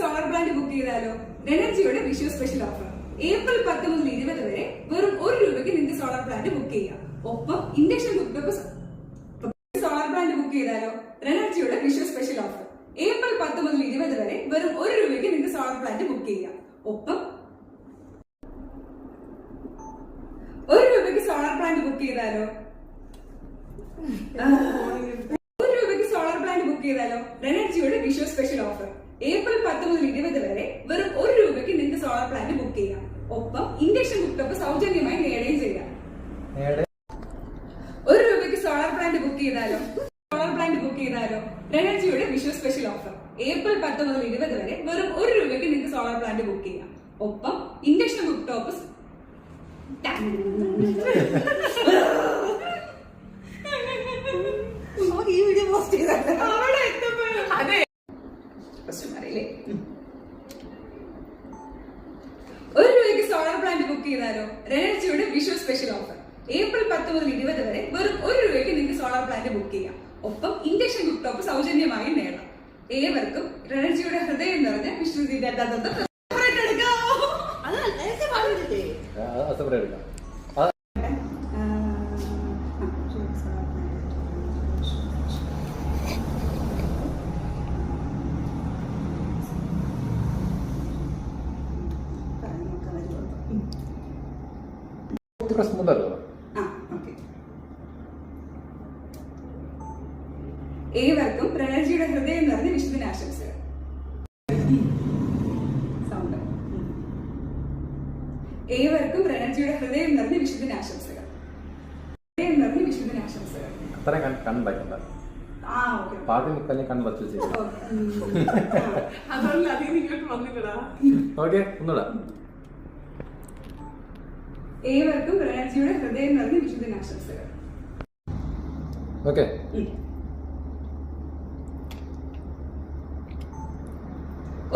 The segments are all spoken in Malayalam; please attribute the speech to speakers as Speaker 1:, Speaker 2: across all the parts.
Speaker 1: സോളാർ പ്ലാന്റ് ബുക്ക് ചെയ്താലോ? എനർജിയുടെ വിഷു സ്പെഷ്യൽ ഓഫർ. ഏപ്രിൽ 10 മുതൽ 20 വരെ വെറും 1 രൂപയ്ക്ക് നിങ്ങൾക്ക് സോളാർ പ്ലാന്റ് ബുക്ക് ചെയ്യാം. ഒപ്പം induction cooker solar plant book ചെയ്താലോ? എനർജിയുടെ വിഷു സ്പെഷ്യൽ ഓഫർ. ഏപ്രിൽ 10 മുതൽ 20 വരെ വെറും 1 രൂപയ്ക്ക് നിങ്ങൾക്ക് സോളാർ പ്ലാന്റ് ബുക്ക് ചെയ്യാം. ഒപ്പം 1 രൂപയ്ക്ക് സോളാർ പ്ലാന്റ് ബുക്ക് ചെയ്താലോ? 1 രൂപയ്ക്ക് സോളാർ പ്ലാന്റ് ബുക്ക് ചെയ്താലോ? എനർജിയുടെ വിഷു സ്പെഷ്യൽ ഓഫർ. ഏപ്രിൽ 10 മുതൽ 20 വരെ വെറും 1 രൂപയ്ക്ക് നിങ്ങൾക്ക് സോളാർ പ്ലാന്റ് ബുക്ക് ചെയ്യാം. ഒപ്പം ഇൻഡക്ഷൻ കുക്കർ സൗജന്യമായി നേടുകയും ചെയ്യാം. 1 രൂപയ്ക്ക് സോളാർ പ്ലാന്റ് ബുക്ക് ചെയ്താലോ? എനർജിയുടെ വിഷു സ്പെഷ്യൽ ഓഫർ. ഏപ്രിൽ 10 മുതൽ 20 വരെ വെറും 1 രൂപയ്ക്ക് നിങ്ങൾക്ക് സോളാർ പ്ലാന്റ് ബുക്ക് ചെയ്യാം. ഒപ്പം ഇൻഡക്ഷൻ കുക്ക് ടോപ്പ് ഈ വീഡിയോ പോസ്റ്റ് ചെയ്തല്ലേ? അറിയില്ലേ? 1 രൂപയ്ക്ക് സോളാർ പ്ലാന്റ് ബുക്ക് ചെയ്താലോ? എനർജിയുടെ വിഷു സ്പെഷ്യൽ ഓഫർ. ഏപ്രിൽ 10 മുതൽ 20 വരെ വെറും 1 രൂപയ്ക്ക് നിങ്ങൾക്ക് സോളാർ പ്ലാന്റ് ബുക്ക് ചെയ്യാം. ഒപ്പം ഇൻഡക്ഷൻ കുക്ക് ടോപ്പ് സൗജന്യമായി നേടാം. ഏവർക്കും എനർജിയുടെ ഹൃദയം നിറഞ്ഞ വിഷ്ണു ഏവർക്കും എനർജിയുടെ ഹൃദയം നിറഞ്ഞ വിശുദ്ധനാശംസകൾ. ഏവർക്കും എനർജിയുടെ ഹൃദയം നിറഞ്ഞ വിശുദ്ധനാശംസകൾ. ഏവർക്കും എനർജിയുടെ ഹൃദയം നിറഞ്ഞ വിശുദ്ധനാശംസകൾ.
Speaker 2: ഓക്കെ.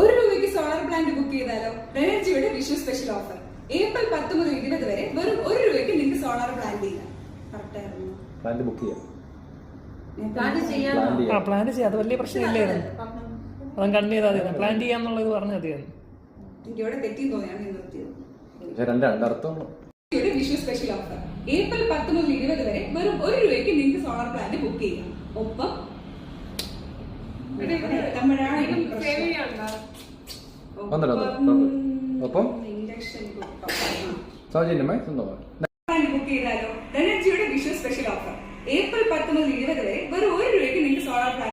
Speaker 1: 1 രൂപയ്ക്ക് സോളാർ പ്ലാന്റ് ബുക്ക് ചെയ്താലോ? എനർജിയുടെ വിഷു സ്പെഷ്യൽ ഓഫർ. ഏപ്രിൽ 10 മുതൽ 20 വരെ വെറും 1 രൂപയ്ക്ക് നിങ്ങൾക്ക് സോളാർ പ്ലാന്റ് ചെയ്യാം.
Speaker 2: പ്ലാന്റ് ബുക്ക് ചെയ്യാം.
Speaker 3: പ്ലാൻ ചെയ്യാം. അത് വലിയ പ്രശ്നമില്ലായിരുന്നു. അതും കണ്ടു ചെയ്താൽ മതി. പ്ലാൻ ചെയ്യാന്നുള്ളത് പറഞ്ഞാൽ മതിയായിരുന്നു.
Speaker 1: എനിക്കിവിടെ തെറ്റി തോന്നിയാണ് നിർത്തിയത്. Vishu special offer. ഏപ്രിൽ 10 മുതൽ 20 വരെ വെറും 1 രൂപയ്ക്ക് നിങ്ങൾക്ക് സോളാർ പ്ലാന്റ് ബുക്ക് ചെയ്യാം. ഒപ്പം
Speaker 2: സൗജന്യമായി സ്വന്തമായി
Speaker 1: ബുക്ക് ചെയ്താലോ?